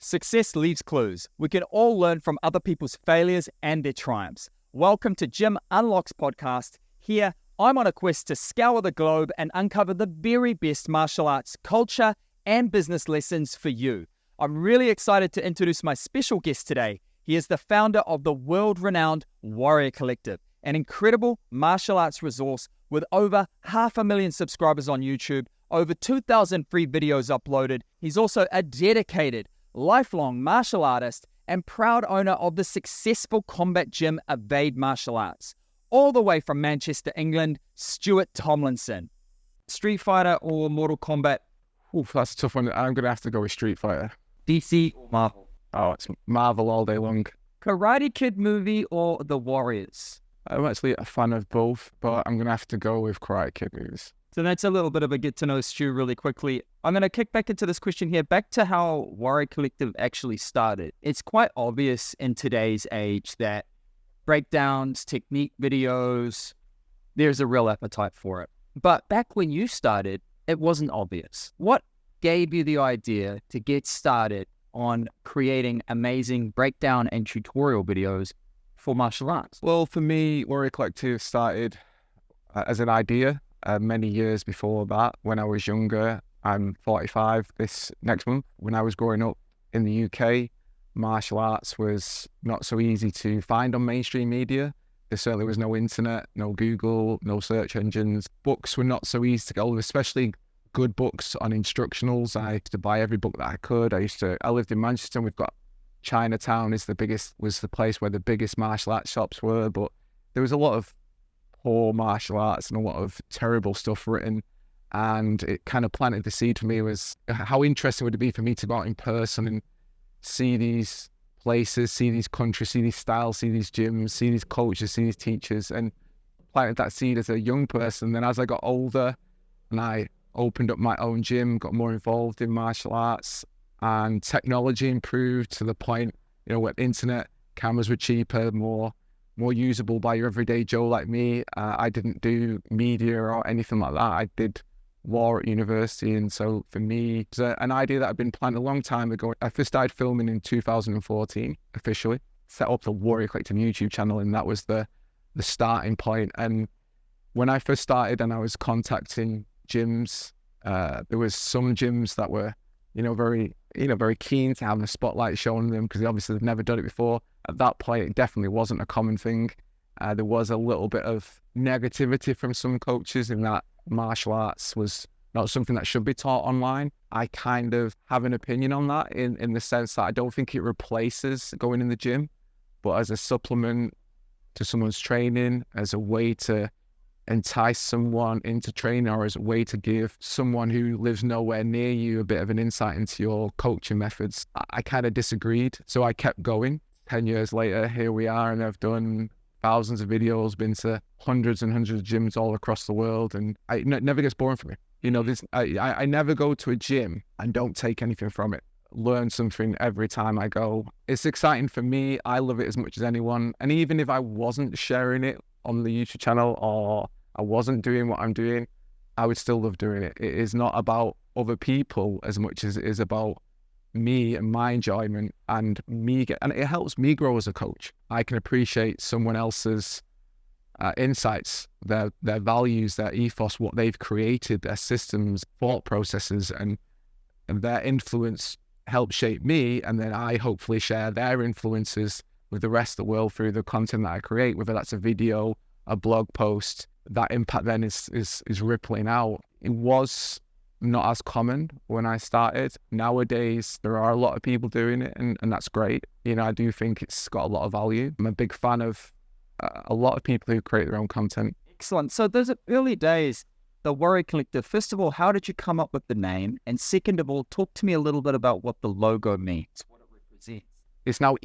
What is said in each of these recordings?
Success leaves clues. We can all learn from other people's failures and their triumphs. Welcome to Gym Unlocks podcast. Here, I'm on a quest to scour the globe and uncover the very best martial arts, culture, and business lessons for you. I'm really excited to introduce my special guest today. He is the founder of the world-renowned Warrior Collective, an incredible martial arts resource with over 500,000 subscribers on YouTube, over 2,000 free videos uploaded. He's also a dedicated, lifelong martial artist and proud owner of the successful combat gym Evade Martial Arts. All the way from Manchester, England, Stuart Tomlinson. Street Fighter or Mortal Kombat? Oof, that's a tough one. I'm going to have to go with Street Fighter. DC or Marvel? Oh, it's Marvel all day long. Karate Kid movie or The Warriors? I'm actually a fan of both, but I'm going to have to go with Karate Kid movies. So that's a little bit of a get to know Stu really quickly. I'm going to kick back into this question here, back to how Warrior Collective actually started. It's quite obvious in today's age that breakdowns, technique videos, there's a real appetite for it. But back when you started, it wasn't obvious. What gave you the idea to get started on creating amazing breakdown and tutorial videos for martial arts? Well, for me, Warrior Collective started as an idea many years before that. When I was younger, I'm 45 this next month. When I was growing up in the UK, martial arts was not so easy to find on mainstream media. There certainly was no internet, no Google, no search engines. Books were not so easy to get hold of, especially good books on instructionals. I used to buy every book that I could. I lived in Manchester, and we've got Chinatown was the place where the biggest martial arts shops were, but there was a lot of poor martial arts and a lot of terrible stuff written, and it kind of planted the seed for me. Was how interesting would it be for me to go out in person and see these places, see these countries, see these styles, see these gyms, see these coaches, see these teachers, and planted that seed as a young person. Then as I got older and I opened up my own gym, got more involved in martial arts, and technology improved to the point, where internet cameras were cheaper, more usable by your everyday Joe like me. I didn't do media or anything like that. I did law at university, and so for me, it's an idea that I've been planning a long time ago. I first started filming in 2014, officially, set up the Warrior Collective YouTube channel, and that was the starting point. And when I first started and I was contacting gyms, there was some gyms that were, very keen to have the spotlight shown them because obviously they've never done it before. At that point, it definitely wasn't a common thing. There was a little bit of negativity from some coaches in that martial arts was not something that should be taught online. I kind of have an opinion on that in the sense that I don't think it replaces going in the gym, but as a supplement to someone's training, as a way to entice someone into training, or as a way to give someone who lives nowhere near you a bit of an insight into your coaching methods. I kind of disagreed, so I kept going. 10 years later, here we are, and I've done thousands of videos, been to hundreds and hundreds of gyms all across the world, and it never gets boring for me. I never go to a gym and don't take anything from it. Learn something every time I go. It's exciting for me. I love it as much as anyone, and even if I wasn't sharing it on the YouTube channel or I wasn't doing what I'm doing, I would still love doing it. It is not about other people as much as it is about me and my enjoyment and and it helps me grow as a coach. I can appreciate someone else's insights, their values, their ethos, what they've created, their systems, thought processes, and their influence help shape me, and then I hopefully share their influences with the rest of the world through the content that I create, whether that's a video, a blog post. That impact then is rippling out. It was not as common when I started. Nowadays, there are a lot of people doing it, and that's great. I do think it's got a lot of value. I'm a big fan of a lot of people who create their own content. Excellent. So those early days, the Warrior Collective, first of all, how did you come up with the name? And second of all, talk to me a little bit about what the logo means, what it represents. It's now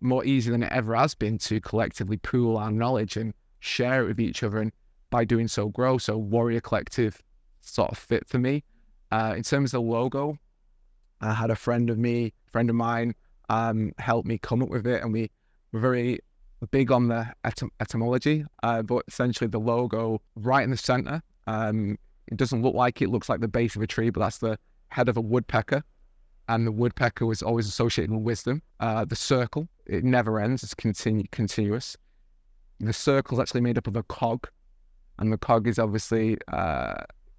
more easier than it ever has been to collectively pool our knowledge and share it with each other, and by doing so grow. So Warrior Collective sort of fit for me. In terms of the logo, I had a friend of mine help me come up with it, and we were very big on the etymology, but essentially the logo right in the center, it doesn't look like it looks like the base of a tree, but that's the head of a woodpecker. and the woodpecker was always associated with wisdom. The circle, it never ends, it's continuous. The circle is actually made up of a cog, and the cog is obviously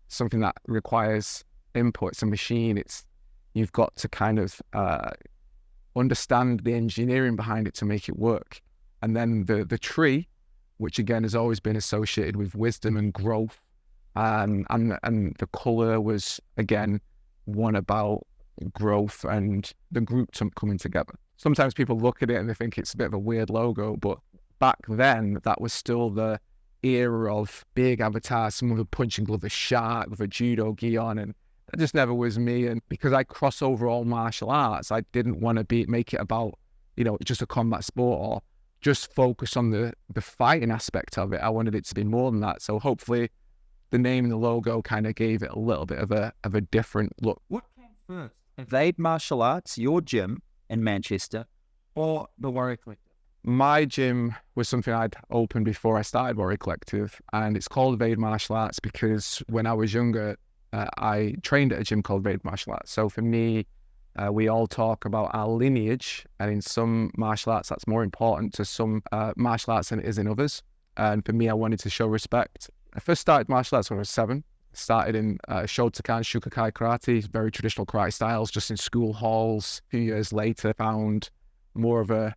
something that requires input. It's a machine. You've got to kind of understand the engineering behind it to make it work. And then the tree, which again has always been associated with wisdom and growth, and the colour was again one about growth and the group coming together. Sometimes people look at it and they think it's a bit of a weird logo, but back then that was still the era of big avatars, someone with a punching glove, a shark with a judo gi on, and that just never was me. And because I cross over all martial arts, I didn't want to make it about, just a combat sport or just focus on the fighting aspect of it. I wanted it to be more than that. So hopefully the name and the logo kind of gave it a little bit of a different look. What came first? Evade Martial Arts, your gym in Manchester, or the Warrior Collective? My gym was something I'd opened before I started Warrior Collective, and it's called Evade Martial Arts because when I was younger, I trained at a gym called Evade Martial Arts. So for me, we all talk about our lineage, and in some martial arts, that's more important to some martial arts than it is in others. And for me, I wanted to show respect. I first started martial arts when I was 7. Started in Shotokan, Shukakai karate, very traditional karate styles, just in school halls. A few years later, found more of a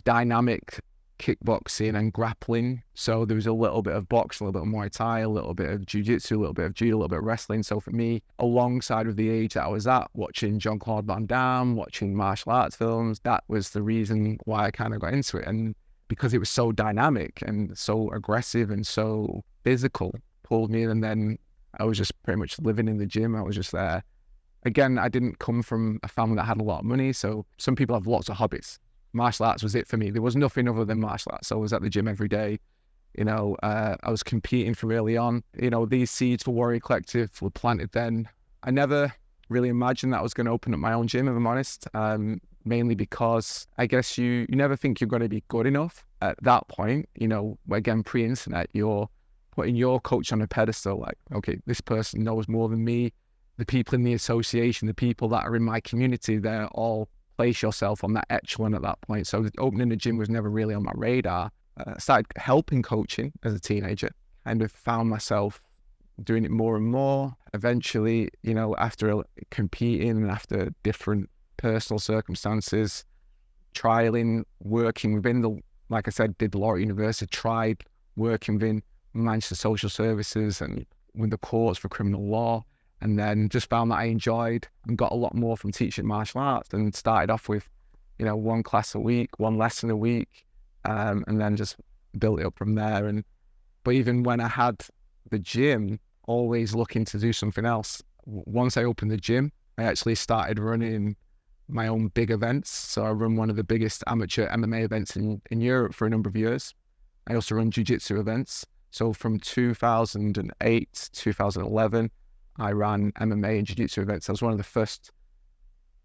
dynamic kickboxing and grappling. So there was a little bit of boxing, a little bit of Muay Thai, a little bit of jiu-jitsu, a little bit of judo, a little bit of wrestling. So for me, alongside with the age that I was at, watching Jean-Claude Van Damme, watching martial arts films, that was the reason why I kind of got into it. And because it was so dynamic and so aggressive and so physical, pulled me in. And then I was just pretty much living in the gym. I was just there. Again, I didn't come from a family that had a lot of money. So some people have lots of hobbies. Martial arts was it for me. There was nothing other than martial arts. So I was at the gym every day. I was competing from early on. These seeds for Warrior Collective were planted then. I never really imagined that I was going to open up my own gym, if I'm honest, mainly because I guess you never think you're going to be good enough at that point. Again, pre-internet, you're putting your coach on a pedestal, like, okay, this person knows more than me. The people in the association, the people that are in my community, they're all place yourself on that echelon at that point. So opening a gym was never really on my radar. I started helping coaching as a teenager, kind of found myself doing it more and more. Eventually, after competing and after different personal circumstances, trialing, working within like I said, did law at university, tried working within Manchester Social Services and with the courts for criminal law, and then just found that I enjoyed and got a lot more from teaching martial arts, and started off with, one class a week, one lesson a week, and then just built it up from there. But even when I had the gym, always looking to do something else. Once I opened the gym, I actually started running my own big events. So I run one of the biggest amateur MMA events in Europe for a number of years. I also run jiu-jitsu events. So from 2008 to 2011, I ran MMA and jiu-jitsu events. I was one of the first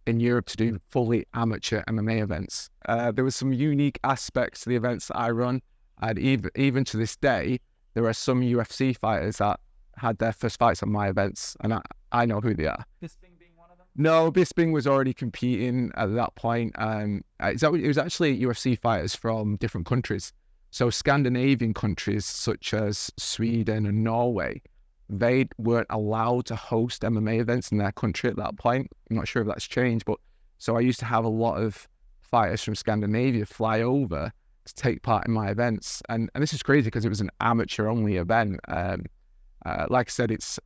in Europe to do fully amateur MMA events. There were some unique aspects to the events that I run. And even to this day, there are some UFC fighters that had their first fights on my events, and I know who they are. Bisping being one of them? No, Bisping was already competing at that point. It was actually UFC fighters from different countries. So Scandinavian countries such as Sweden and Norway, they weren't allowed to host MMA events in their country at that point. I'm not sure if that's changed, but so I used to have a lot of fighters from Scandinavia fly over to take part in my events. And this is crazy because it was an amateur-only event. Like I said, if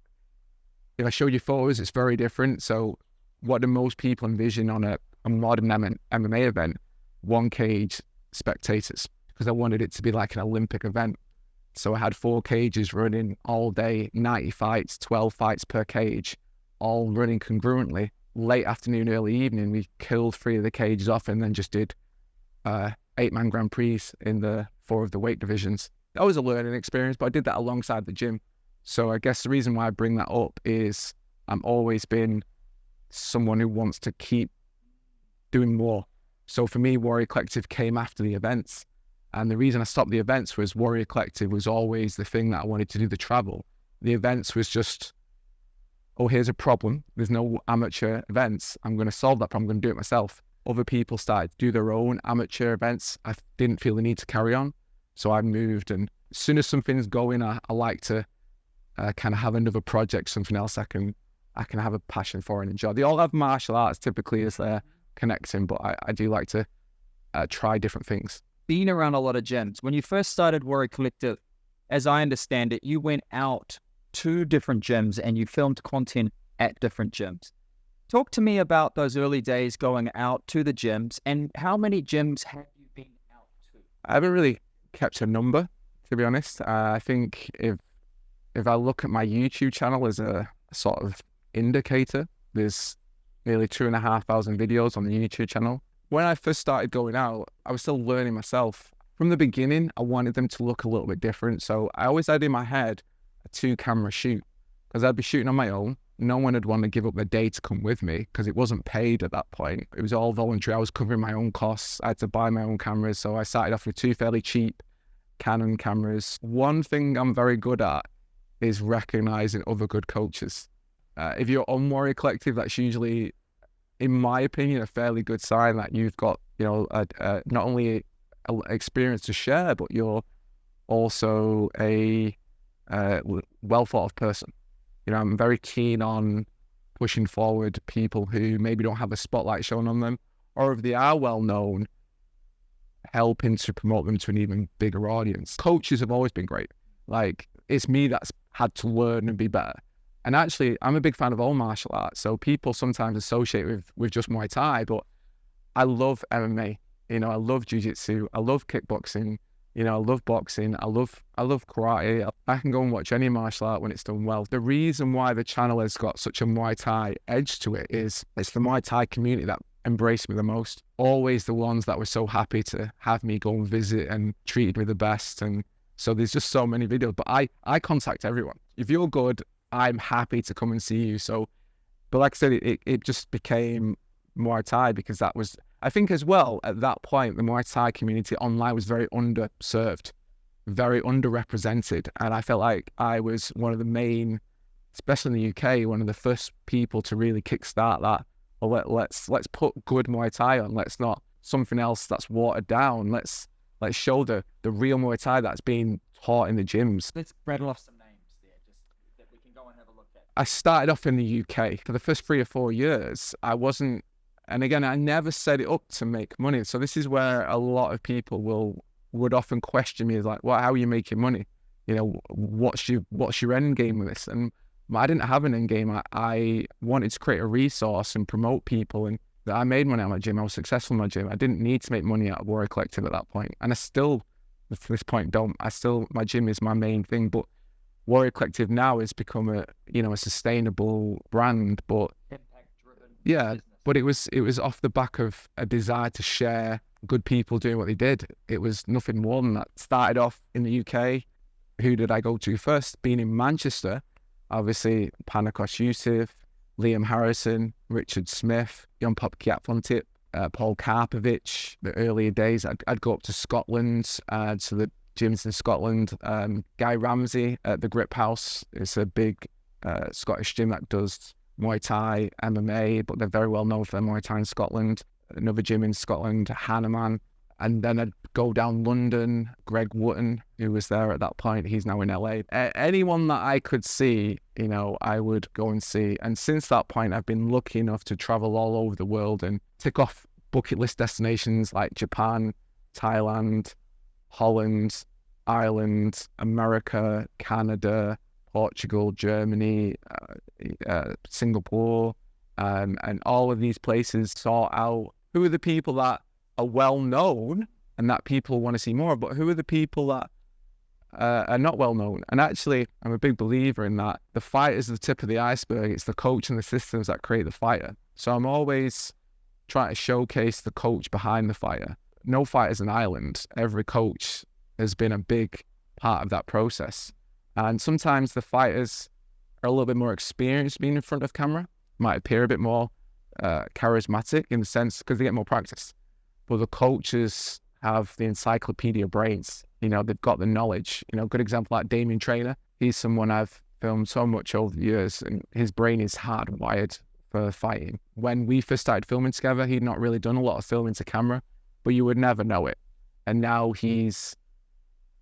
I show you photos, it's very different. So what do most people envision on a modern MMA event? One cage spectators, because I wanted it to be like an Olympic event. So I had 4 cages running all day, 90 fights, 12 fights per cage, all running congruently. Late afternoon, early evening, we killed 3 of the cages off and then just did 8-man Grand Prix in the 4 of the weight divisions. That was a learning experience, but I did that alongside the gym. So I guess the reason why I bring that up is I'm always been someone who wants to keep doing more. So for me, Warrior Collective came after the events. And the reason I stopped the events was Warrior Collective was always the thing that I wanted to do, the travel. The events was just oh, here's a problem. There's no amateur events. I'm going to solve that problem. I'm going to do it myself. Other people started to do their own amateur events. I didn't feel the need to carry on. So I moved, and as soon as something's going, I like to kind of have another project, something else I can have a passion for and enjoy. They all have martial arts typically as their connecting, but I do like to try different things. Being around a lot of gyms, when you first started Warrior Collective, as I understand it, you went out to different gyms and you filmed content at different gyms. Talk to me about those early days going out to the gyms, and how many gyms have you been out to? I haven't really kept a number, to be honest. I think if I look at my YouTube channel as a sort of indicator, there's nearly 2,500 videos on the YouTube channel. When I first started going out, I was still learning myself. From the beginning, I wanted them to look a little bit different. So I always had in my head a 2-camera shoot, because I'd be shooting on my own. No one would want to give up their day to come with me because it wasn't paid at that point. It was all voluntary. I was covering my own costs. I had to buy my own cameras. So I started off with 2 fairly cheap Canon cameras. One thing I'm very good at is recognizing other good coaches. If you're on Warrior Collective, that's usually, in my opinion, a fairly good sign that you've got, not only an experience to share, but you're also a well thought of person. I'm very keen on pushing forward people who maybe don't have a spotlight shown on them, or if they are well known, helping to promote them to an even bigger audience. Coaches have always been great. Like, it's me that's had to learn and be better. And actually, I'm a big fan of all martial arts. So people sometimes associate with just Muay Thai, but I love MMA. I love jiu-jitsu. I love kickboxing. I love boxing. I love karate. I can go and watch any martial art when it's done well. The reason why the channel has got such a Muay Thai edge to it is it's the Muay Thai community that embraced me the most. Always the ones that were so happy to have me go and visit and treated me the best. And so there's just so many videos. But I contact everyone. If you're good, I'm happy to come and see you. So, but like I said, it just became Muay Thai because that was, I think as well, at that point, the Muay Thai community online was very underserved, very underrepresented. And I felt like I was one of the main, especially in the UK, one of the first people to really kickstart that. Well, let's put good Muay Thai on. Let's not something else that's watered down. Let's show the real Muay Thai that's being taught in the gyms. Let's rattle off some names there, just that we can go and have a look at. I started off in the UK. For the first 3 or 4 years, I wasn't, and again, I never set it up to make money. So this is where a lot of people would often question me, is like, well, how are you making money? What's your end game with this? And I didn't have an end game. I wanted to create a resource and promote people, and that I made money at my gym. I was successful in my gym. I didn't need to make money out of Warrior Collective at that point. And I still, to this point, don't. My gym is my main thing, but Warrior Collective now has become a sustainable brand, but impact-driven. Yeah, business. but it was off the back of a desire to share good people doing what they did. It was nothing more than that. Started off in the UK. Who did I go to first? Being in Manchester, obviously Panikos Yusuf, Liam Harrison, Richard Smith, Jan Popkiat-Fontip, Paul Karpovich. The earlier days, I'd go up to Scotland, to the gyms in Scotland. Guy Ramsey at the Grip House. It's a big Scottish gym that does Muay Thai, MMA, but they're very well known for their Muay Thai in Scotland. Another gym in Scotland, Hanneman. And then I'd go down London, Greg Wotton, who was there at that point. He's now in LA. Anyone that I could see, I would go and see. And since that point, I've been lucky enough to travel all over the world and tick off bucket list destinations like Japan, Thailand, Holland, Ireland, America, Canada, Portugal, Germany, Singapore, and all of these places sort out who are the people that are well known and that people want to see more, but who are the people that are not well known. And actually, I'm a big believer in that. The fighter's the tip of the iceberg. It's the coach and the systems that create the fighter. So I'm always trying to showcase the coach behind the fighter. No fighter's an island. Every coach has been a big part of that process. And sometimes the fighters are a little bit more experienced being in front of camera, might appear a bit more charismatic in the sense because they get more practice. But the coaches have the encyclopedia brains. They've got the knowledge. Good example like Damien Trainer. He's someone I've filmed so much over the years, and his brain is hardwired for fighting. When we first started filming together, he'd not really done a lot of filming to camera, but you would never know it. And now he's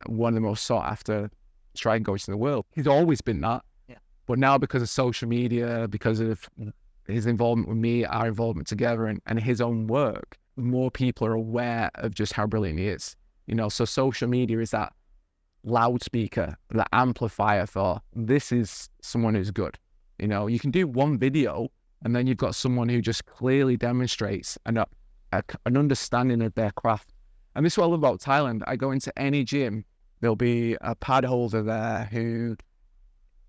one of the most sought after striking coaches in the world. He's always been that. Yeah. But now because of social media, because of his involvement with me, our involvement together, and his own work, more people are aware of just how brilliant he is. So social media is that loudspeaker, the amplifier for this is someone who's good. You can do one video and then you've got someone who just clearly demonstrates an understanding of their craft. And this is what I love about Thailand. I go into any gym, there'll be a pad holder there who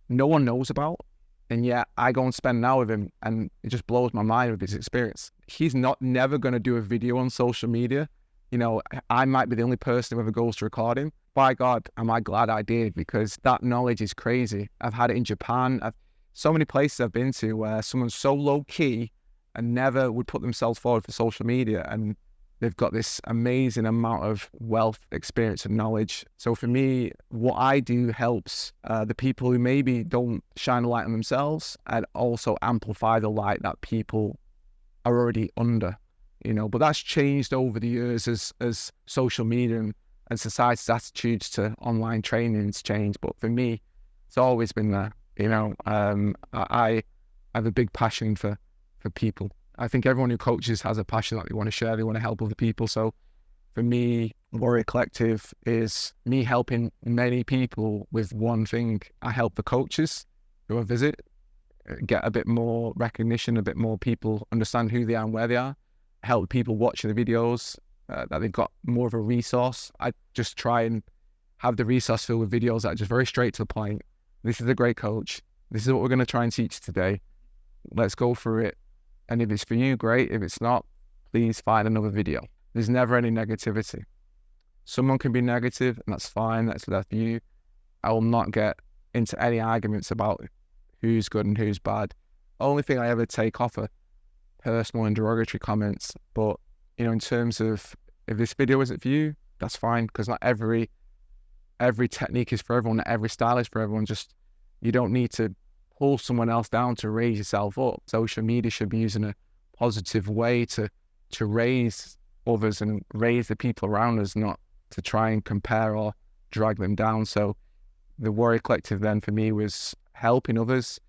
no one knows about. And yet I go and spend an hour with him and it just blows my mind with his experience. He's never going to do a video on social media. I might be the only person who ever goes to record him. By God, am I glad I did, because that knowledge is crazy. I've had it in Japan. So many places I've been to where someone's so low key and never would put themselves forward for social media, and they've got this amazing amount of wealth, experience, and knowledge. So for me, what I do helps the people who maybe don't shine a light on themselves, and also amplify the light that people are already under. But that's changed over the years as social media and society's attitudes to online training's changed. But for me, it's always been there. I have a big passion for people. I think everyone who coaches has a passion that they want to share. They want to help other people. So for me, Warrior Collective is me helping many people with one thing. I help the coaches who I visit get a bit more recognition, a bit more people understand who they are and where they are. Help people watching the videos, that they've got more of a resource. I just try and have the resource filled with videos that are just very straight to the point. This is a great coach. This is what we're going to try and teach today. Let's go through it. And if it's for you, great. If it's not, please find another video. There's never any negativity. Someone can be negative, and that's fine. That's their view. I will not get into any arguments about who's good and who's bad. Only thing I ever take off are personal and derogatory comments. But, in terms of if this video isn't for you, that's fine, because not every technique is for everyone. Not every style is for everyone. Just, you don't need to pull someone else down to raise yourself up. Social media should be used in a positive way to raise others and raise the people around us, not to try and compare or drag them down. So the Warrior Collective then for me was helping others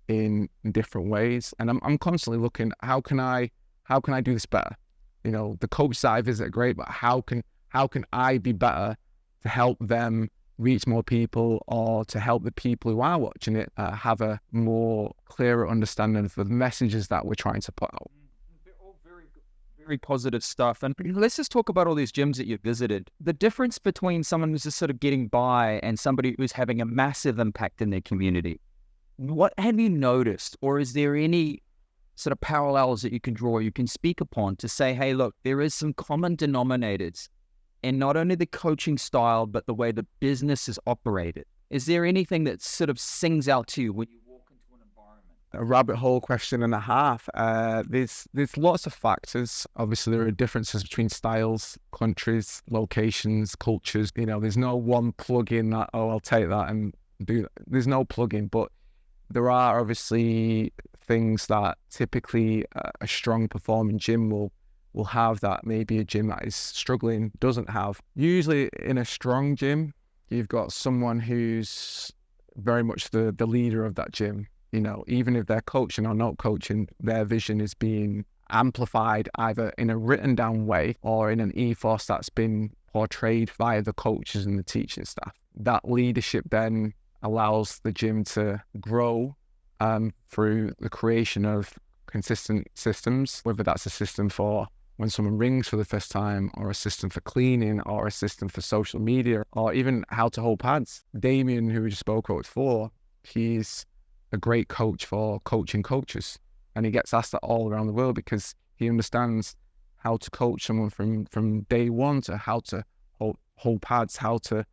in different ways. And I'm constantly looking, how can I do this better? The coach that I visit are great, but how can I be better to help them reach more people, or to help the people who are watching it have a more clearer understanding of the messages that we're trying to put out. All very positive stuff. And let's just talk about all these gyms that you've visited. The difference between someone who's just sort of getting by and somebody who's having a massive impact in their community. What have you noticed, or is there any sort of parallels that you can draw, you can speak upon to say, hey, look, there is some common denominators in not only the coaching style, but the way the business is operated? Is there anything that sort of sings out to you when you walk into an environment? A rabbit hole question and a half. There's lots of factors. Obviously, there are differences between styles, countries, locations, cultures. There's no one plug-in that, I'll take that and do that. There's no plug-in, but there are obviously things that typically a strong performing gym will have that maybe a gym that is struggling doesn't have. Usually in a strong gym, you've got someone who's very much the leader of that gym. Even if they're coaching or not coaching, their vision is being amplified either in a written down way or in an ethos that's been portrayed via the coaches and the teaching staff. That leadership then allows the gym to grow through the creation of consistent systems, whether that's a system for when someone rings for the first time, or a system for cleaning, or a system for social media, or even how to hold pads. Damien, who we just spoke about before, he's a great coach for coaching coaches, and he gets asked that all around the world because he understands how to coach someone from day one to how to hold pads, how to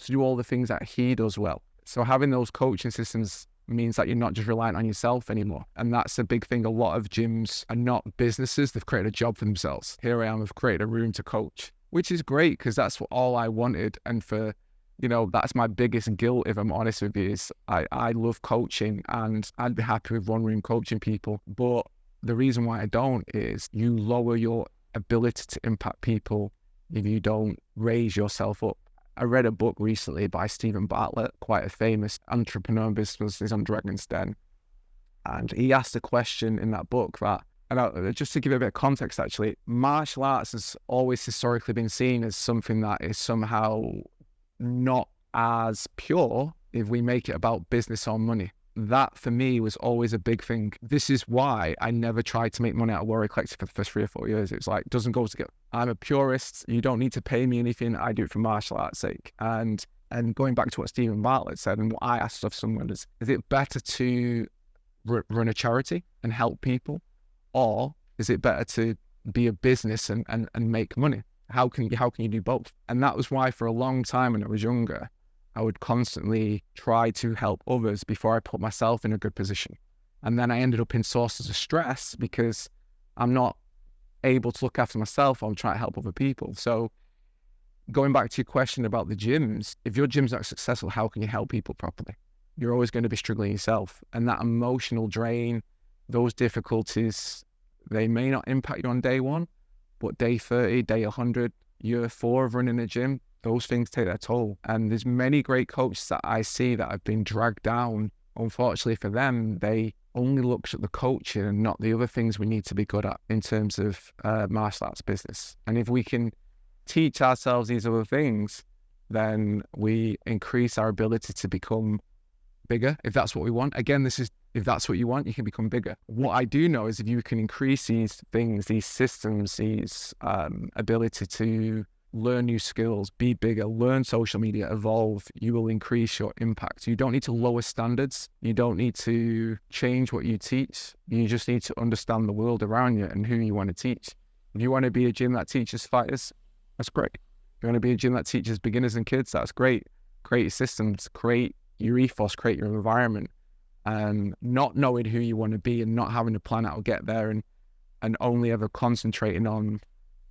do all the things that he does well. So having those coaching systems means that you're not just reliant on yourself anymore. And that's a big thing. A lot of gyms are not businesses. They've created a job for themselves. Here I am, I've created a room to coach, which is great because that's what all I wanted. And for That's my biggest guilt, if I'm honest with you, is I love coaching and I'd be happy with one room coaching people. But the reason why I don't is you lower your ability to impact people if you don't raise yourself up. I read a book recently by Stephen Bartlett, quite a famous entrepreneur and business. He's on Dragon's Den. And he asked a question in that book that, just to give a bit of context, actually, martial arts has always historically been seen as something that is somehow not as pure if we make it about business or money. That for me was always a big thing. This is why I never tried to make money out of Warrior Collective for the first 3 or 4 years. It's like, doesn't go together. I'm a purist. You don't need to pay me anything. I do it for martial arts sake. And going back to what Stephen Bartlett said and what I asked of someone is it better to run a charity and help people, or is it better to be a business and make money? How can you do both? And that was why for a long time when I was younger, I would constantly try to help others before I put myself in a good position. And then I ended up in sources of stress because I'm not able to look after myself. I'm trying to help other people. So going back to your question about the gyms, if your gym's not successful, how can you help people properly? You're always going to be struggling yourself. And that emotional drain, those difficulties, they may not impact you on day 1, but day 30, day 100, year 4 of running a gym, those things take their toll. And there's many great coaches that I see that have been dragged down. Unfortunately for them, they only looked at the coaching and not the other things we need to be good at in terms of martial arts business. And if we can teach ourselves these other things, then we increase our ability to become bigger, if that's what we want. Again, if that's what you want, you can become bigger. What I do know is if you can increase these things, these systems, these ability to learn new skills, be bigger, learn social media, evolve, you will increase your impact. You don't need to lower standards. You don't need to change what you teach. You just need to understand the world around you and who you want to teach. If you want to be a gym that teaches fighters, that's great. If you want to be a gym that teaches beginners and kids, that's great. Create your systems, create your ethos, create your environment. And not knowing who you want to be and not having a plan how to get there and only ever concentrating on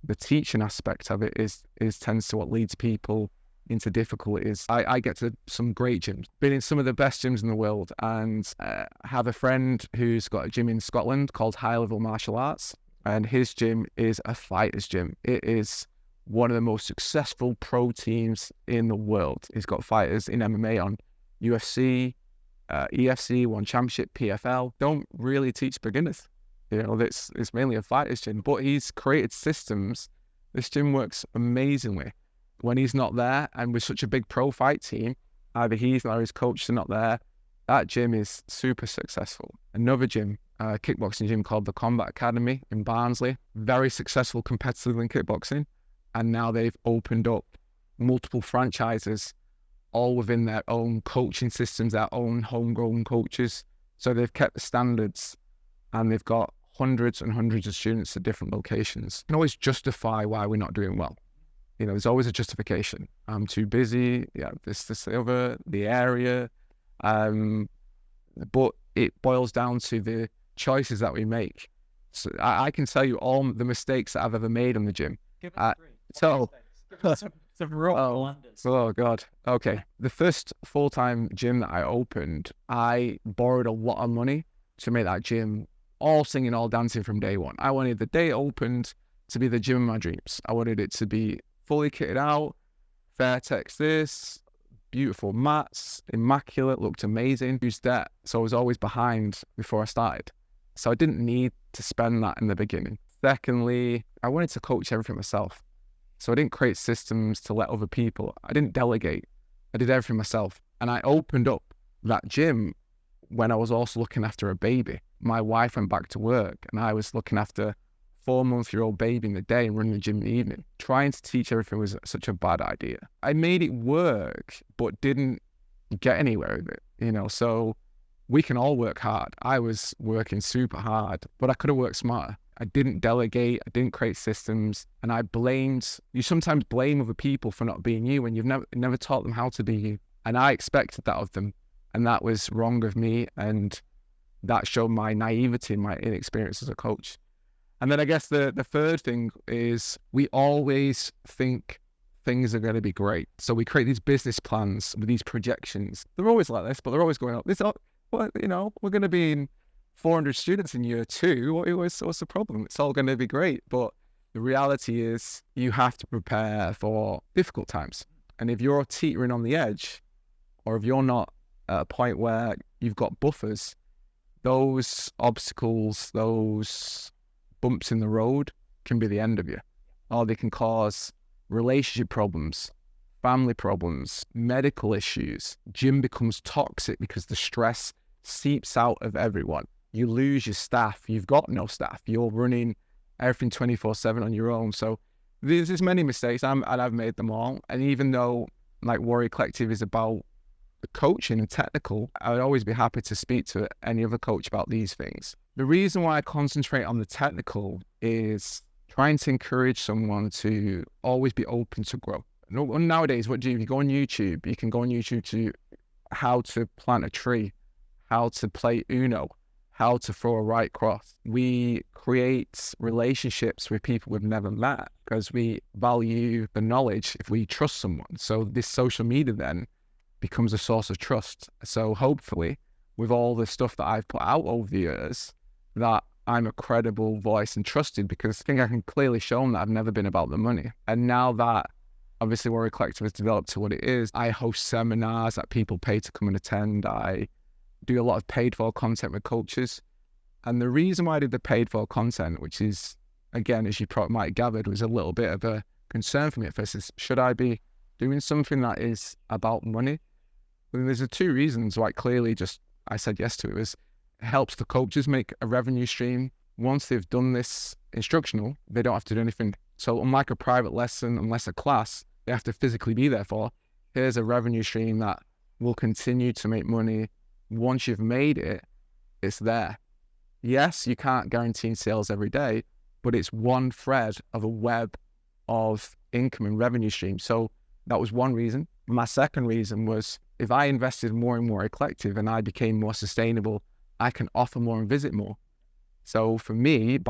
the teaching aspect of it is tends to what leads people into difficulties. I get to some great gyms, been in some of the best gyms in the world, and have a friend who's got a gym in Scotland called High Level Martial Arts, and his gym is a fighter's gym. It is one of the most successful pro teams in the world. He's got fighters in MMA on UFC, EFC, One Championship, PFL. Don't really teach beginners. It's mainly a fighter's gym, but he's created systems. This gym works amazingly. When he's not there, and with such a big pro fight team, either he's or his coach are not there, that gym is super successful. Another gym, a kickboxing gym called the Combat Academy in Barnsley, very successful competitively in kickboxing, and now they've opened up multiple franchises, all within their own coaching systems, their own homegrown coaches. So they've kept the standards, and they've got hundreds and hundreds of students at different locations. You can always justify why we're not doing well. There's always a justification. I'm too busy, this, the other, the area. But it boils down to the choices that we make. So I can tell you all the mistakes that I've ever made in the gym. Give us 3. Some real blunders. Oh, God. Okay. The first full-time gym that I opened, I borrowed a lot of money to make that gym all singing, all dancing from day one. I wanted the day it opened to be the gym of my dreams. I wanted it to be fully kitted out, Fairtex this, beautiful mats, immaculate, looked amazing. Used that, so I was always behind before I started. So I didn't need to spend that in the beginning. Secondly, I wanted to coach everything myself. So I didn't create systems to let other people. I didn't delegate. I did everything myself. And I opened up that gym when I was also looking after a baby. My wife went back to work and I was looking after 4-month-old baby in the day and running the gym in the evening. Trying to teach everything was such a bad idea. I made it work, but didn't get anywhere with it, so we can all work hard. I was working super hard, but I could have worked smarter. I didn't delegate, I didn't create systems, and you sometimes blame other people for not being you when you've never taught them how to be you. And I expected that of them, and that was wrong of me, and that showed my naivety and my inexperience as a coach. And then I guess the third thing is we always think things are going to be great. So we create these business plans with these projections. They're always like this, but they're always going up. Well, we're going to be in 400 students in year 2. What's the problem? It's all going to be great. But the reality is you have to prepare for difficult times. And if you're teetering on the edge, or if you're not at a point where you've got buffers, those obstacles, those bumps in the road can be the end of you. Or they can cause relationship problems, family problems, medical issues. Gym becomes toxic because the stress seeps out of everyone. You lose your staff. You've got no staff. You're running everything 24/7 on your own. So there's many mistakes, and I've made them all. And even though like Warrior Collective is about the coaching and technical, I would always be happy to speak to any other coach about these things. The reason why I concentrate on the technical is trying to encourage someone to always be open to grow. Nowadays, what do you do? You go on YouTube. You can go on YouTube to how to plant a tree, how to play Uno, how to throw a right cross. We create relationships with people we've never met because we value the knowledge if we trust someone. So this social media then becomes a source of trust. So hopefully, with all the stuff that I've put out over the years, that I'm a credible voice and trusted, because I think I can clearly show them that I've never been about the money. And now that obviously Warrior Collective has developed to what it is, I host seminars that people pay to come and attend. I do a lot of paid for content with coaches. And the reason why I did the paid for content, which is, again, as you probably might have gathered, was a little bit of a concern for me at first, is should I be doing something that is about money? Well, there's 2 reasons why clearly just I said yes to it. It helps the coaches make a revenue stream. Once they've done this instructional, they don't have to do anything. So unlike a private lesson, unless a class they have to physically be there for, here's a revenue stream that will continue to make money. Once you've made it, it's there. Yes, you can't guarantee sales every day, but it's one thread of a web of income and revenue stream. So that was one reason. My second reason was if I invested more and more Collective and I became more sustainable, I can offer more and visit more. So for me,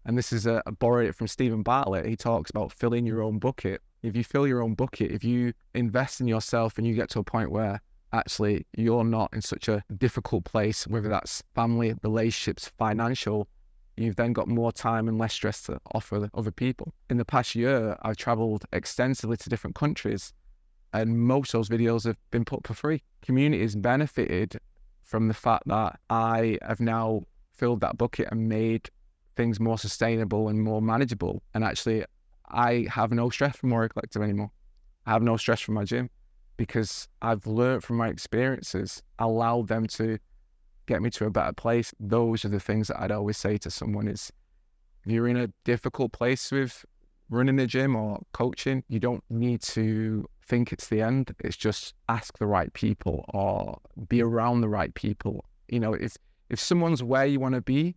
and this is a borrowed it from Stephen Bartlett, he talks about filling your own bucket. If you fill your own bucket, if you invest in yourself and you get to a point where actually you're not in such a difficult place, whether that's family, relationships, financial, you've then got more time and less stress to offer other people. In the past year, I've traveled extensively to different countries, and most of those videos have been put for free. Community has benefited from the fact that I have now filled that bucket and made things more sustainable and more manageable. And actually, I have no stress from Warrior Collective anymore. I have no stress from my gym because I've learned from my experiences, allowed them to get me to a better place. Those are the things that I'd always say to someone is, if you're in a difficult place with running a gym or coaching, you don't need to think it's the end. It's just ask the right people or be around the right people. You know, if someone's where you want to be,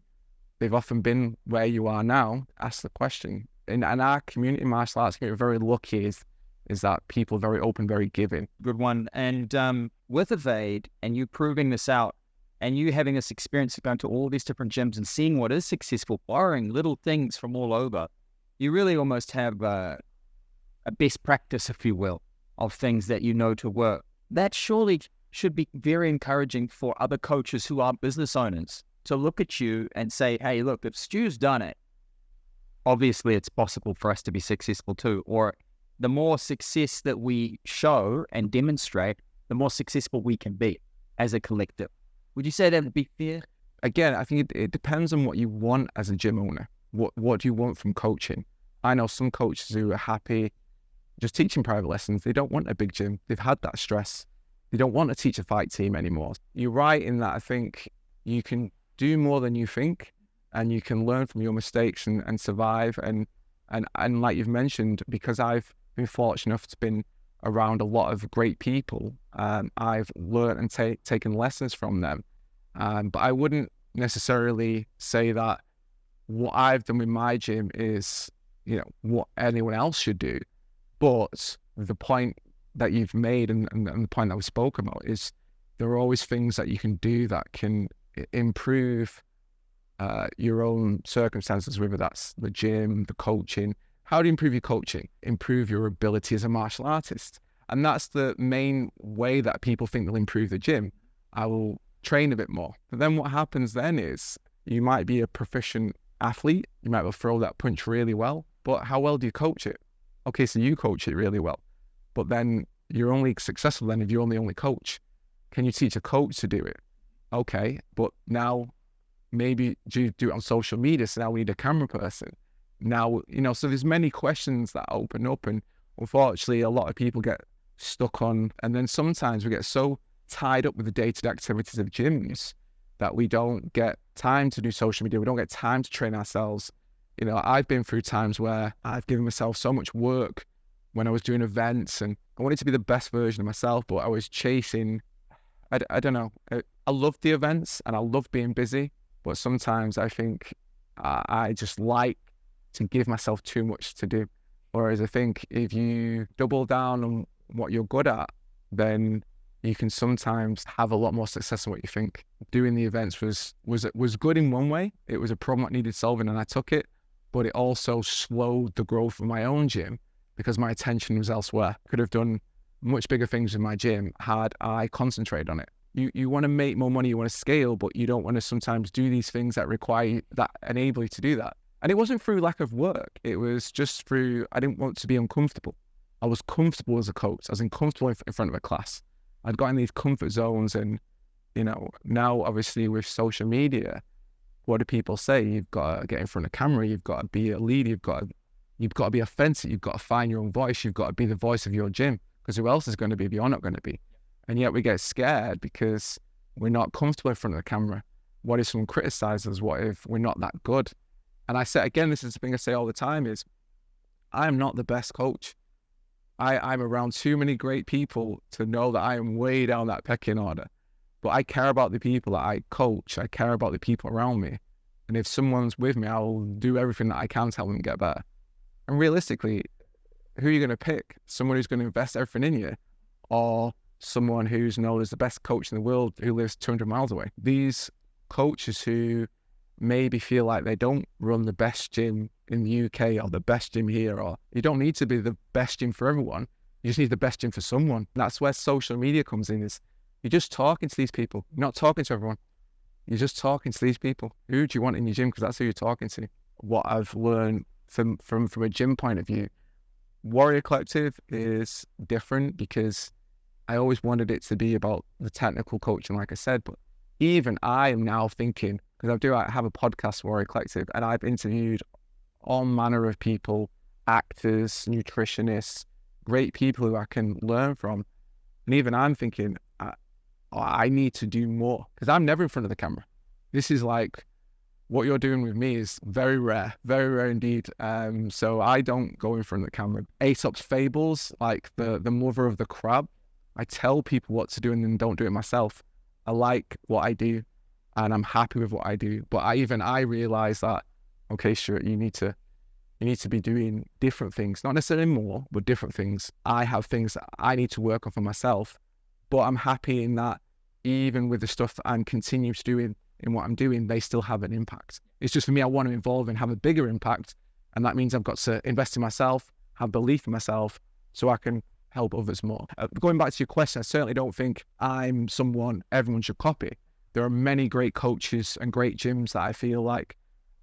they've often been where you are now, ask the question. In our community, martial arts, we're very lucky is that people are very open, very giving. Good one. And with Evade, and you proving this out, and you having this experience of going to all these different gyms and seeing what is successful, borrowing little things from all over, you really almost have a best practice, if you will, of things that you know to work. That surely should be very encouraging for other coaches who are business owners to look at you and say, hey, look, if Stu's done it, obviously it's possible for us to be successful too. Or the more success that we show and demonstrate, the more successful we can be as a collective. Would you say that would be fair? Again, I think it depends on what you want as a gym owner. What do you want from coaching? I know some coaches who are happy just teaching private lessons. They don't want a big gym. They've had that stress. They don't want to teach a fight team anymore. You're right in that I think you can do more than you think, and you can learn from your mistakes and survive. And like you've mentioned, because I've been fortunate enough to been around a lot of great people, I've learned and taken lessons from them. But I wouldn't necessarily say that what I've done with my gym is, you know, what anyone else should do. But the point that you've made and the point that we spoke about is there are always things that you can do that can improve your own circumstances, whether that's the gym, the coaching, How do you improve your coaching? Improve your ability as a martial artist. And that's the main way that people think they'll improve the gym. I will train a bit more. But then what happens then is you might be a proficient athlete. You might be able to throw that punch really well, but how well do you coach it? Okay, so you coach it really well, but then you're only successful then if you're the only coach. Can you teach a coach to do it? Okay, but now maybe do you do it on social media? So now we need a camera person. Now, so there's many questions that open up, and unfortunately a lot of people get stuck on, and then sometimes we get so tied up with the day-to-day activities of gyms that we don't get time to do social media. We don't get time to train ourselves. I've been through times where I've given myself so much work when I was doing events, and I wanted to be the best version of myself, but I was chasing, I don't know. I love the events and I love being busy, but sometimes I think I just like to give myself too much to do. Whereas I think if you double down on what you're good at, then you can sometimes have a lot more success than what you think. Doing the events was good in one way. It was a problem that needed solving and I took it, but it also slowed the growth of my own gym because my attention was elsewhere. Could have done much bigger things in my gym had I concentrated on it. You want to make more money, you want to scale, but you don't want to sometimes do these things that enable you to do that. And it wasn't through lack of work. It was just through, I didn't want to be uncomfortable. I was comfortable as a coach. I was uncomfortable in front of a class. I'd got in these comfort zones, and, now obviously with social media, what do people say? You've got to get in front of camera. You've got to be a leader. You've got to be authentic. You've got to find your own voice. You've got to be the voice of your gym, because who else is going to be if you're not going to be? And yet we get scared because we're not comfortable in front of the camera. What if someone criticizes us? What if we're not that good? And I say, again, this is the thing I say all the time is, I am not the best coach. I'm around too many great people to know that I am way down that pecking order. But I care about the people that I coach. I care about the people around me. And if someone's with me, I'll do everything that I can to help them get better. And realistically, who are you going to pick? Someone who's going to invest everything in you, or someone who's known as the best coach in the world who lives 200 miles away? These coaches who maybe feel like they don't run the best gym in the UK or the best gym here, or you don't need to be the best gym for everyone. You just need the best gym for someone. And that's where social media comes in, is you're just talking to these people. You're not talking to everyone. You're just talking to these people. Who do you want in your gym? Because that's who you're talking to. What I've learned from a gym point of view, Warrior Collective is different because I always wanted it to be about the technical coaching, like I said, but even I am now thinking, because I have a podcast, Warrior Collective, and I've interviewed all manner of people, actors, nutritionists, great people who I can learn from. And even I'm thinking, I need to do more, because I'm never in front of the camera. This is like, what you're doing with me is very rare indeed. So I don't go in front of the camera. Aesop's fables, like the mother of the crab, I tell people what to do and then don't do it myself. I like what I do and I'm happy with what I do. But I realize that, okay, Stuart, you need to be doing different things, not necessarily more, but different things. I have things that I need to work on for myself, but I'm happy in that even with the stuff that I'm continuing to do in what I'm doing, they still have an impact. It's just for me, I want to evolve and have a bigger impact. And that means I've got to invest in myself, have belief in myself so I can help others more. Going back to your question, I certainly don't think I'm someone everyone should copy. There are many great coaches and great gyms that I feel like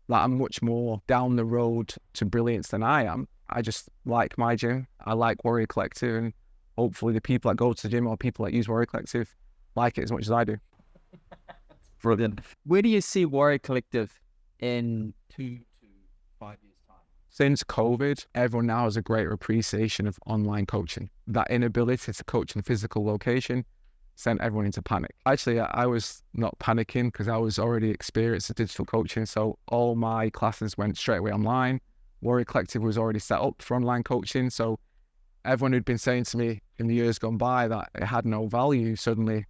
that I'm much more down the road to brilliance than I am. I just like my gym. I like Warrior Collective, and hopefully the people that go to the gym or people that use Warrior Collective like it as much as I do. Brilliant. Where do you see Warrior Collective in 2 to 5 years' time? Since COVID, everyone now has a greater appreciation of online coaching. That inability to coach in a physical location sent everyone into panic. Actually, I was not panicking because I was already experienced in digital coaching. So all my classes went straight away online. Warrior Collective was already set up for online coaching. So everyone who'd been saying to me in the years gone by that it had no value, suddenly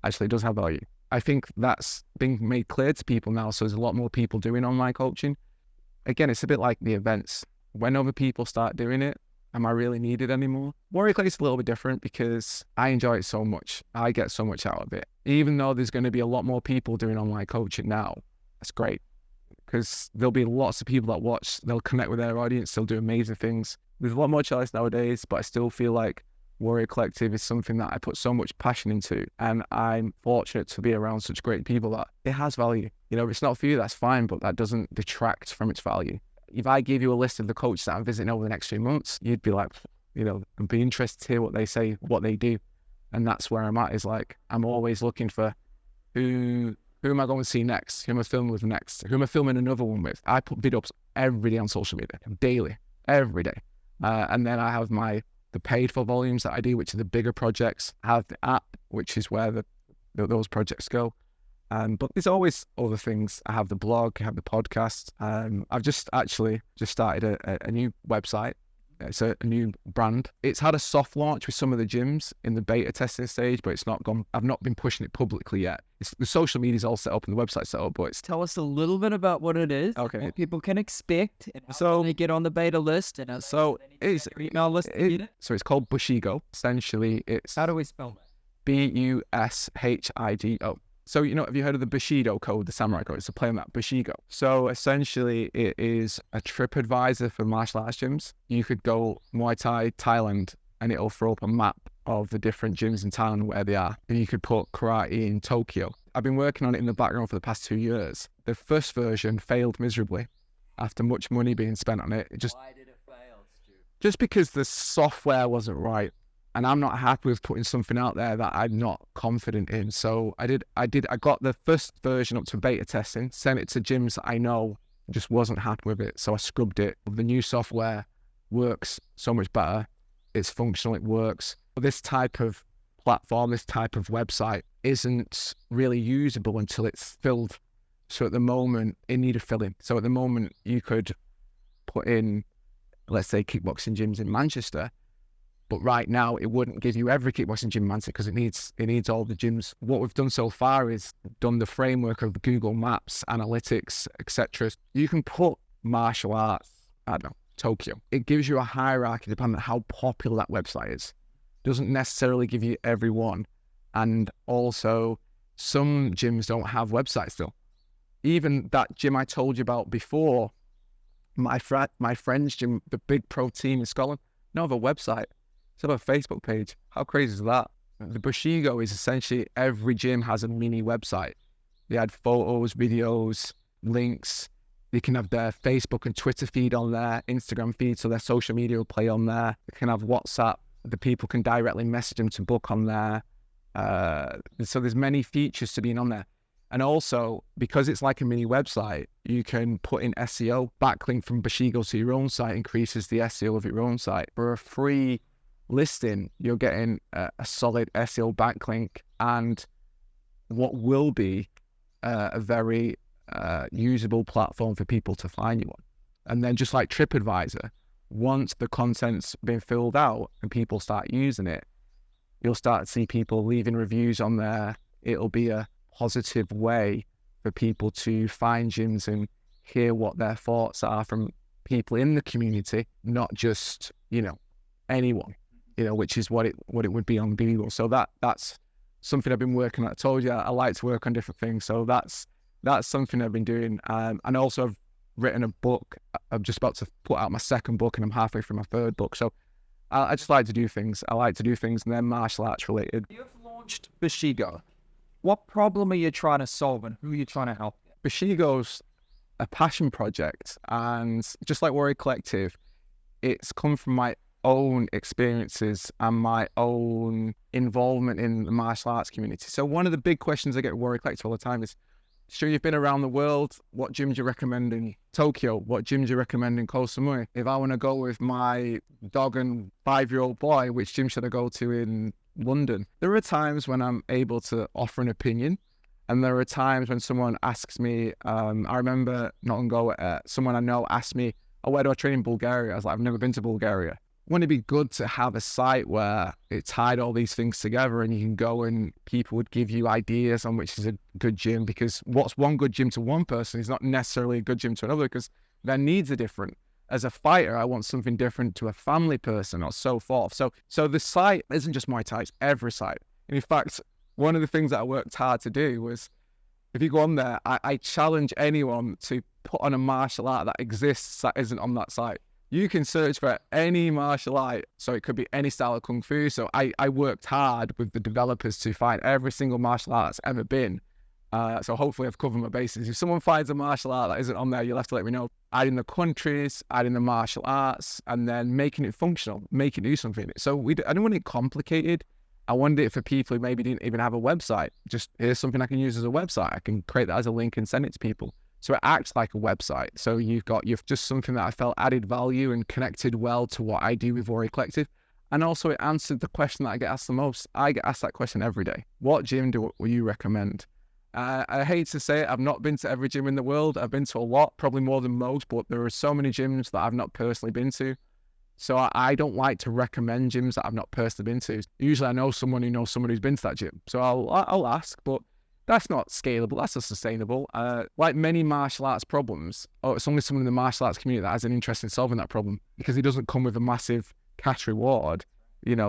actually does have value. I think that's being made clear to people now. So there's a lot more people doing online coaching. Again, it's a bit like the events. When other people start doing it, am I really needed anymore? Warrior Collective is a little bit different because I enjoy it so much. I get so much out of it. Even though there's going to be a lot more people doing online coaching now, that's great. because there'll be lots of people that watch. They'll connect with their audience. They'll do amazing things. There's a lot more choice nowadays, but I still feel like Warrior Collective is something that I put so much passion into, and I'm fortunate to be around such great people that it has value. You know, if it's not for you, that's fine, but that doesn't detract from its value. If I gave you a list of the coaches that I'm visiting over the next 3 months, you'd be like, you know, I'd be interested to hear what they say, what they do. And that's where I'm at, is like, I'm always looking for who am I going to see next? Who am I filming with next? Who am I filming another one with? I put vid-ups every day on social media, daily, every day. And then I have the paid for volumes that I do, which are the bigger projects. I have the app, which is where those projects go. But there's always other things. I have the blog, I have the podcast. I've just started a new website. It's a new brand. It's had a soft launch with some of the gyms in the beta testing stage, but it's not gone. I've not been pushing it publicly yet. The social media's all set up and the website's set up, but it's... Tell us a little bit about what it is, Okay. what people can expect, and how So- they get on the beta list, and So it's your email list to get it. so it's called Bushigo. Essentially, it's How do we spell that? Bushido. So, you know, have you heard of the Bushido code, the samurai code? It's a play on that, Bushigo. So essentially, it is a trip advisor for martial arts gyms. You could go Muay Thai, Thailand, and it'll throw up a map of the different gyms in town where they are. And you could put karate in Tokyo. I've been working on it in the background for the past 2 years. The first version failed miserably after much money being spent on it. Why did it fail, Stu? Just because the software wasn't right. And I'm not happy with putting something out there that I'm not confident in. So I got the first version up to beta testing, sent it to gyms that I know, just wasn't happy with it. So I scrubbed it. The new software works so much better. It's functional, it works. But this type of platform, this type of website isn't really usable until it's filled. So at the moment, it needed filling. So at the moment, you could put in, let's say, kickboxing gyms in Manchester, but right now it wouldn't give you every kickboxing gym in Manchester because it needs all the gyms. What we've done so far is done the framework of Google Maps, analytics, etc. You can put martial arts, I don't know, Tokyo. It gives you a hierarchy depending on how popular that website is. Doesn't necessarily give you everyone. And also, some gyms don't have websites still. Even that gym I told you about before, my friend's gym, the big pro team in Scotland, don't have a website. It's have a Facebook page. How crazy is that? The Bushigo is essentially every gym has a mini website. They add photos, videos, links. They can have their Facebook and Twitter feed on there, Instagram feed, so their social media will play on there. They can have WhatsApp. The people can directly message them to book on there. So there's many features to being on there. And also, because it's like a mini website, you can put in SEO. Backlink from Bushigo to your own site increases the SEO of your own site. For a free listing, you're getting a solid SEO backlink and what will be a very usable platform for people to find you on. And then just like TripAdvisor, once the content's been filled out and people start using it, you'll start to see people leaving reviews on there. It'll be a positive way for people to find gyms and hear what their thoughts are from people in the community, not just, you know, anyone, you know, which is what it would be on Google. So that's something I've been working on. I told you I like to work on different things. So that's something I've been doing. And also I've written a book. I'm just about to put out my second book and I'm halfway through my third book. So I just like to do things. I like to do things and they're martial arts related. You've launched Bushigo. What problem are you trying to solve and who are you trying to help? Bushigo's a passion project, and just like Warrior Collective, it's come from my own experiences and my own involvement in the martial arts community. So one of the big questions I get with Warrior Collective all the time is, sure, you've been around the world, what gym do you recommend in Tokyo? What gym do you recommend in Koh Samui? If I want to go with my dog and 5-year-old boy, which gym should I go to in London? There are times when I'm able to offer an opinion, and there are times when someone asks me, I remember not long ago, someone I know asked me, oh, where do I train in Bulgaria? I was like, I've never been to Bulgaria. Wouldn't it be good to have a site where it tied all these things together and you can go and people would give you ideas on which is a good gym? Because what's one good gym to one person is not necessarily a good gym to another, because their needs are different. As a fighter, I want something different to a family person or so forth. So the site isn't just Muay Thai, it's every site. And in fact, one of the things that I worked hard to do was If you go on there, I challenge anyone to put on a martial art that exists that isn't on that site. You can search for any martial art, so it could be any style of kung fu. So I worked hard with the developers to find every single martial art that's ever been. So hopefully I've covered my bases. If someone finds a martial art that isn't on there, you'll have to let me know. Adding the countries, adding the martial arts, and then making it functional, make it do something. So I didn't want it complicated. I wanted it for people who maybe didn't even have a website. Just here's something I can use as a website. I can create that as a link and send it to people. So it acts like a website. So you've just something that I felt added value and connected well to what I do with Warrior Collective. And also it answered the question that I get asked the most. I get asked that question every day. What gym will you recommend? I hate to say it, I've not been to every gym in the world. I've been to a lot, probably more than most, but there are so many gyms that I've not personally been to. So I don't like to recommend gyms that I've not personally been to. Usually I know someone who knows someone who's been to that gym. So I'll ask, but that's not scalable. That's not sustainable. Like many martial arts problems, it's only someone in the martial arts community that has an interest in solving that problem because it doesn't come with a massive cash reward,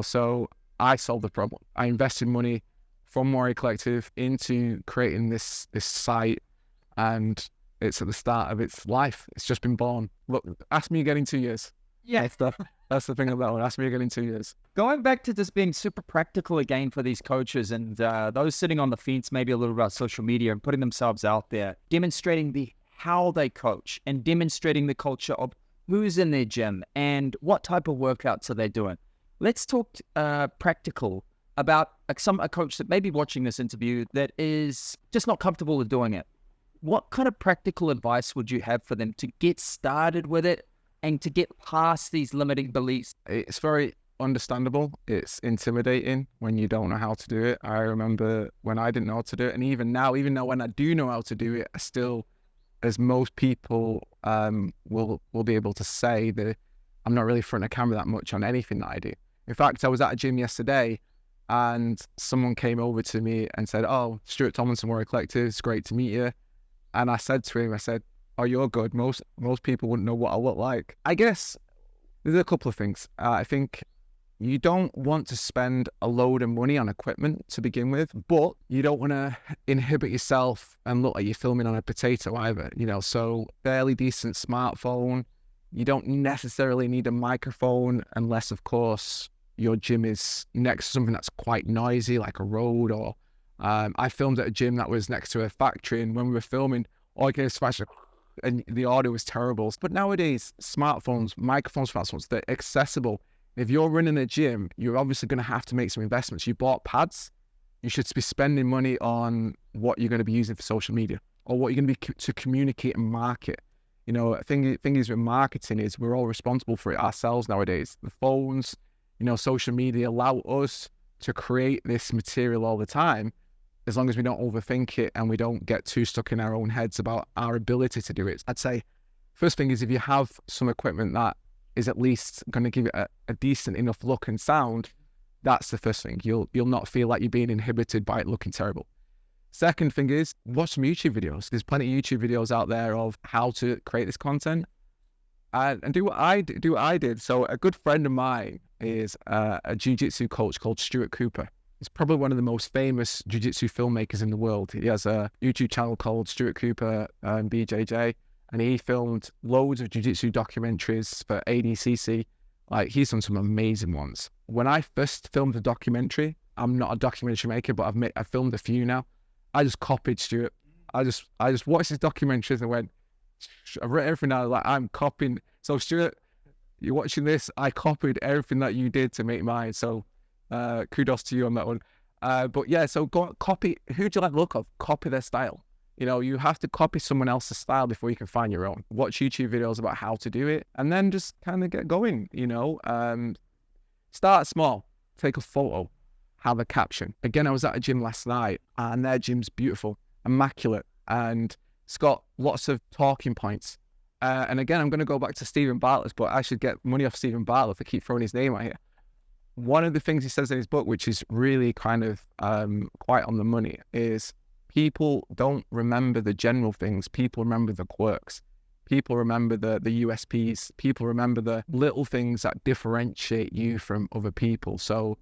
so I solved the problem. I invested money from Warrior Collective into creating this site, and it's at the start of its life. It's just been born. Look, ask me again in 2 years. Yeah. That's the thing about it. Ask me again in 2 years. Going back to this being super practical again for these coaches and those sitting on the fence, maybe a little about social media and putting themselves out there, demonstrating how they coach and demonstrating the culture of who's in their gym and what type of workouts are they doing. Let's talk practical about a coach that may be watching this interview that is just not comfortable with doing it. What kind of practical advice would you have for them to get started with it and to get past these limiting beliefs? It's very understandable. It's intimidating when you don't know how to do it. I remember when I didn't know how to do it, and even now when I do know how to do it, I still, as most people will be able to say, that I'm not really front of camera that much on anything that I do. In fact, I was at a gym yesterday and someone came over to me and said, "Oh, Stuart Tomlinson, Warrior Collective, it's great to meet you." And I said to him, "Oh, you're good. Most people wouldn't know what I look like." I guess there's a couple of things. I think you don't want to spend a load of money on equipment to begin with, but you don't want to inhibit yourself and look like you're filming on a potato either. So fairly decent smartphone. You don't necessarily need a microphone unless, of course, your gym is next to something that's quite noisy, like a road, or I filmed at a gym that was next to a factory, and when we were filming, all I could smash and the audio was terrible. But nowadays, microphones, smartphones, they're accessible. If you're running a gym, you're obviously going to have to make some investments. You bought pads, you should be spending money on what you're going to be using for social media or what you're going to be to communicate and market. The thing is with marketing is we're all responsible for it ourselves nowadays. The phones, social media allow us to create this material all the time, as long as we don't overthink it and we don't get too stuck in our own heads about our ability to do it. I'd say first thing is, if you have some equipment that is at least going to give it a decent enough look and sound, that's the first thing. You'll not feel like you're being inhibited by it looking terrible. Second thing is, watch some YouTube videos. There's plenty of YouTube videos out there of how to create this content, and do what I did. So a good friend of mine is a jiu-jitsu coach called Stuart Cooper. He's probably one of the most famous jiu-jitsu filmmakers in the world. He has a YouTube channel called Stuart Cooper BJJ, and he filmed loads of jiu-jitsu documentaries for ADCC. Like, he's done some amazing ones. When I first filmed a documentary, I'm not a documentary maker, but I've filmed a few now. I just copied Stuart. I just watched his documentaries and went, I've written everything now, like I'm copying. So Stuart, you're watching this, I copied everything that you did to make mine. So kudos to you on that one. But yeah, so copy, who do you like the look of? Copy their style. You have to copy someone else's style before you can find your own. Watch YouTube videos about how to do it, and then just kind of get going, Start small, take a photo, have a caption. Again, I was at a gym last night, and their gym's beautiful, immaculate, and it's got lots of talking points. And again, I'm going to go back to Stephen Bartlett's, but I should get money off Stephen Bartlett if I keep throwing his name out here. One of the things he says in his book, which is really kind of quite on the money, is people don't remember the general things. People remember the quirks. People remember the USPs. People remember the little things that differentiate you from other people. So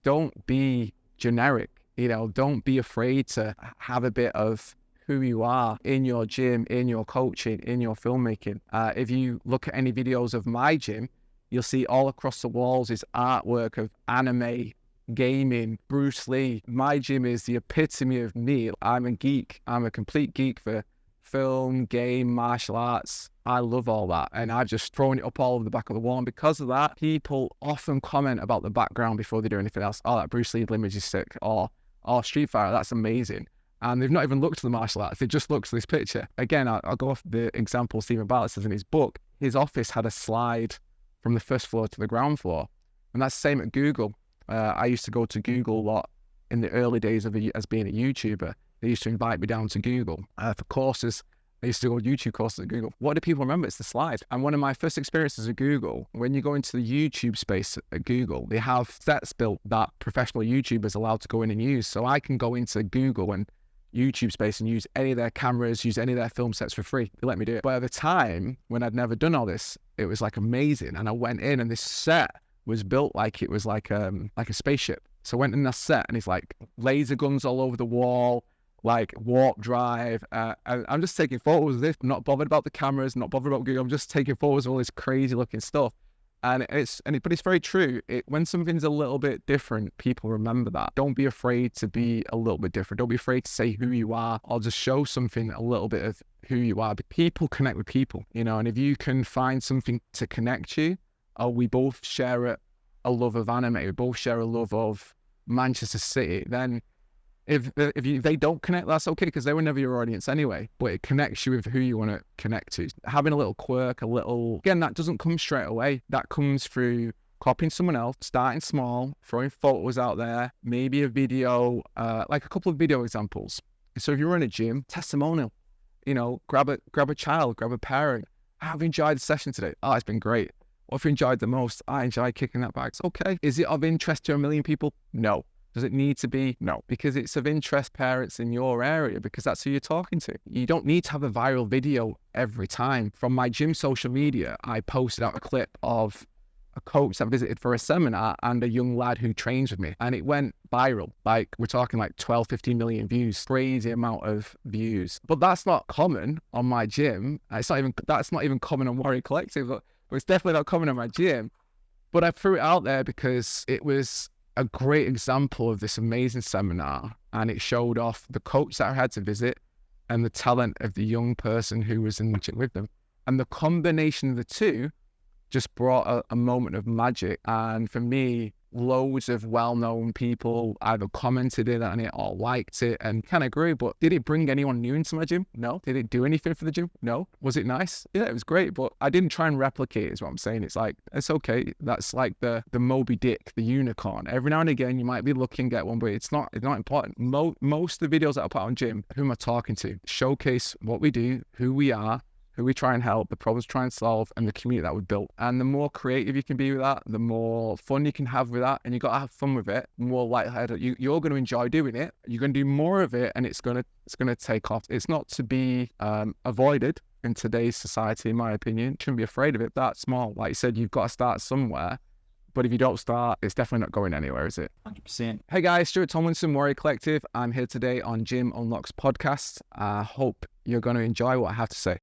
don't be generic. Don't be afraid to have a bit of who you are in your gym, in your coaching, in your filmmaking. If you look at any videos of my gym, you'll see all across the walls is artwork of anime, gaming, Bruce Lee. My gym is the epitome of me. I'm a geek. I'm a complete geek for film, game, martial arts. I love all that. And I've just thrown it up all over the back of the wall. And because of that, people often comment about the background before they do anything else. Oh, that Bruce Lee image is sick. Or Street Fighter, that's amazing. And they've not even looked at the martial arts. They just looked at this picture. Again, I'll go off the example Stephen Bartlett says in his book. His office had a slide from the first floor to the ground floor. And that's the same at Google. I used to go to Google a lot in the early days of as being a YouTuber. They used to invite me down to Google for courses. I used to go YouTube courses at Google. What do people remember? It's the slide. And one of my first experiences at Google, when you go into the YouTube space at Google, they have sets built that professional YouTubers are allowed to go in and use. So I can go into Google and YouTube space and use any of their cameras, use any of their film sets for free. They let me do it. But at the time, when I'd never done all this, it was like amazing. And I went in and this set was built like it was like a spaceship. So I went in that set and it's like laser guns all over the wall, like warp drive. And I'm just taking photos of this, not bothered about the cameras, not bothered about Google. I'm just taking photos of all this crazy looking stuff. But it's very true. When something's a little bit different, people remember that. Don't be afraid to be a little bit different. Don't be afraid to say who you are or just show something a little bit of who you are. But people connect with people, and if you can find something to connect you, we both share a love of anime, we both share a love of Manchester City, then if they don't connect, that's okay, because they were never your audience anyway, but it connects you with who you want to connect to. Having a little quirk, again, that doesn't come straight away. That comes through copying someone else, starting small, throwing photos out there, maybe a video, like a couple of video examples. So if you're in a gym, testimonial, grab a child, grab a parent. Have you enjoyed the session today? Oh, it's been great. What have you enjoyed the most? I enjoyed kicking that bag. It's okay. Is it of interest to 1 million people? No. Does it need to be? No. Because it's of interest parents in your area, because that's who you're talking to. You don't need to have a viral video every time. From my gym social media, I posted out a clip of a coach that visited for a seminar and a young lad who trains with me. And it went viral. Like, we're talking like 12, 15 million views. Crazy amount of views. But that's not common on my gym. That's not even common on Warrior Collective. But it's definitely not common on my gym. But I threw it out there because it was a great example of this amazing seminar, and it showed off the coach that I had to visit and the talent of the young person who was in the gym with them. And the combination of the two just brought a moment of magic. And for me, loads of well-known people either commented on it or liked it and kind of grew. But did it bring anyone new into my gym? No. Did it do anything for the gym? No. Was it nice? Yeah, it was great. But I didn't try and replicate it, is what I'm saying. It's like, it's okay. That's like the Moby Dick, the unicorn. Every now and again, you might be looking at one, but it's not important. Most of the videos that I put on gym, who am I talking to? Showcase what we do, who we are, who we try and help, the problems we try and solve, and the community that we built. And the more creative you can be with that, the more fun you can have with that, and you got to have fun with it. The more lighthearted, you're going to enjoy doing it. You're going to do more of it, and it's going to take off. It's not to be avoided in today's society, in my opinion. You shouldn't be afraid of it. That small, like you said, you've got to start somewhere. But if you don't start, it's definitely not going anywhere, is it? 100%. Hey guys, Stuart Tomlinson, Warrior Collective. I'm here today on Gym Unlocks podcast. I hope you're going to enjoy what I have to say.